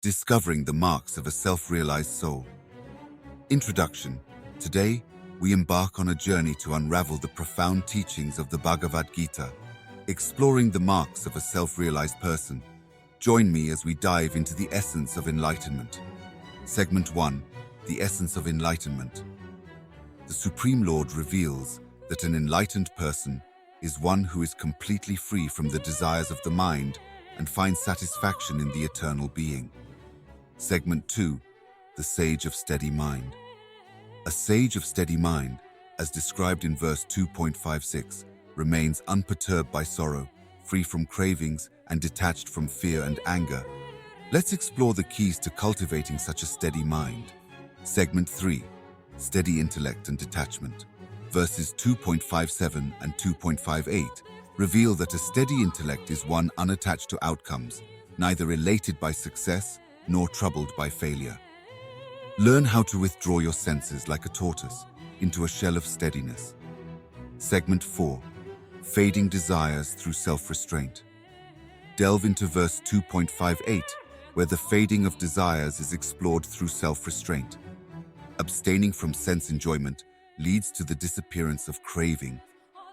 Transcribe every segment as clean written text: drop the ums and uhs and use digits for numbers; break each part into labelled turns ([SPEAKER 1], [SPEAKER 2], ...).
[SPEAKER 1] Discovering the marks of a self-realized soul. Introduction. Today, we embark on a journey to unravel the profound teachings of the Bhagavad Gita, exploring the marks of a self-realized person. Join me as we dive into the essence of enlightenment. Segment 1. The essence of enlightenment. The Supreme Lord reveals that an enlightened person is one who is completely free from the desires of the mind and finds satisfaction in the eternal being. Segment 2. The Sage of Steady Mind. A sage of steady mind, as described in verse 2.56, remains unperturbed by sorrow, free from cravings, and detached from fear and anger. Let's explore the keys to cultivating such a steady mind. Segment 3. Steady intellect and detachment. Verses 2.57 and 2.58 reveal that a steady intellect is one unattached to outcomes, neither elated by success nor troubled by failure. Learn how to withdraw your senses like a tortoise into a shell of steadiness. Segment 4. Fading desires through self-restraint. Delve into verse 2.58, where the fading of desires is explored through self-restraint. Abstaining from sense enjoyment leads to the disappearance of craving,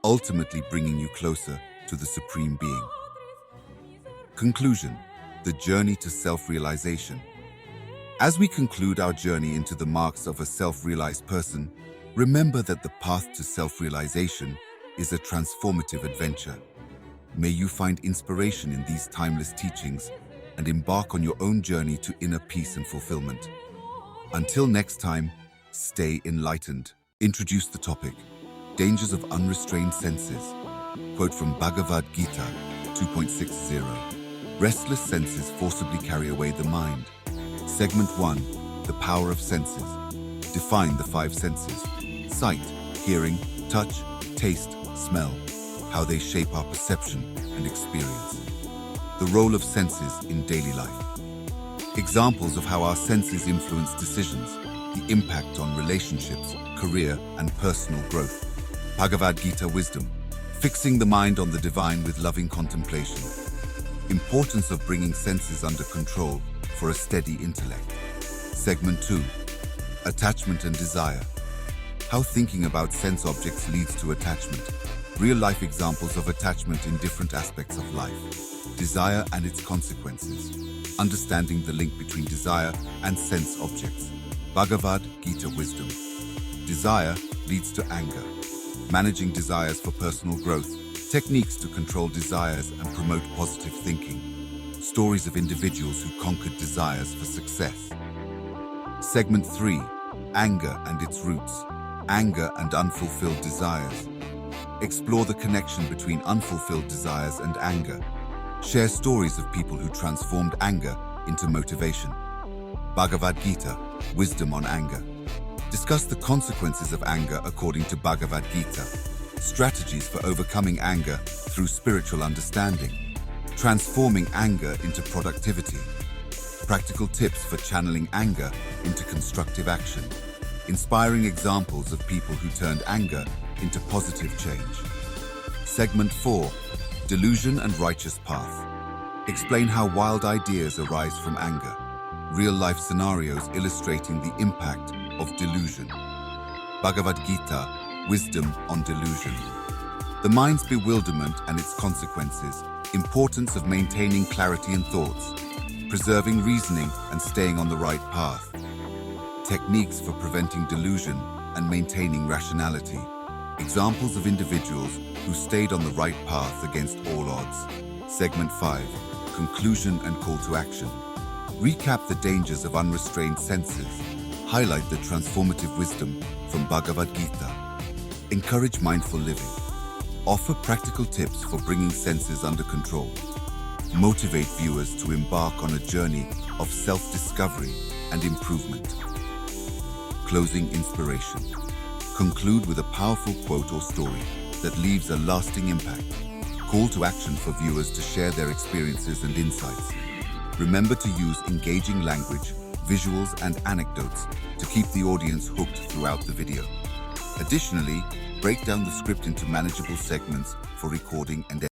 [SPEAKER 1] ultimately bringing you closer to the Supreme Being. Conclusion. The journey to self-realization. As we conclude our journey into the marks of a self-realized person, remember that the path to self-realization is a transformative adventure. May you find inspiration in these timeless teachings and embark on your own journey to inner peace and fulfillment. Until next time, stay enlightened. Introduce the topic, Dangers of Unrestrained Senses. Quote from Bhagavad Gita 2.60. Restless senses forcibly carry away the mind. Segment 1. The Power of Senses. Define the 5 senses: sight, hearing, touch, taste, smell, how they shape our perception and experience. The role of senses in daily life. Examples of how our senses influence decisions, the impact on relationships, career, and personal growth. Bhagavad Gita Wisdom. Fixing the mind on the divine with loving contemplation. Importance of bringing senses under control for a steady intellect. Segment 2. Attachment and desire. How thinking about sense objects leads to attachment. Real-life examples of attachment in different aspects of life. Desire and its consequences. Understanding the link between desire and sense objects. Bhagavad Gita Wisdom. Desire leads to anger. Managing desires for personal growth. Techniques to control desires and promote positive thinking. Stories of individuals who conquered desires for success. Segment 3. Anger and its roots. Anger and unfulfilled desires. Explore the connection between unfulfilled desires and anger. Share stories of people who transformed anger into motivation. Bhagavad Gita, Wisdom on Anger. Discuss the consequences of anger according to Bhagavad Gita. Strategies for overcoming anger through spiritual understanding. Transforming anger into productivity. Practical tips for channeling anger into constructive action. Inspiring examples of people who turned anger into positive change. Segment 4. Delusion and Righteous Path. Explain how wild ideas arise from anger. Real-life scenarios illustrating the impact of delusion. Bhagavad Gita, Wisdom on Delusion. The mind's bewilderment and its consequences. Importance of maintaining clarity in thoughts. Preserving reasoning and staying on the right path. Techniques for preventing delusion and maintaining rationality. Examples of individuals who stayed on the right path against all odds. Segment 5. Conclusion and Call to Action. Recap the dangers of unrestrained senses. Highlight the transformative wisdom from Bhagavad Gita. Encourage mindful living. Offer practical tips for bringing senses under control. Motivate viewers to embark on a journey of self-discovery and improvement. Closing inspiration. Conclude with a powerful quote or story that leaves a lasting impact. Call to action for viewers to share their experiences and insights. Remember to use engaging language, visuals, and anecdotes to keep the audience hooked throughout the video. Additionally, break down the script into manageable segments for recording and editing.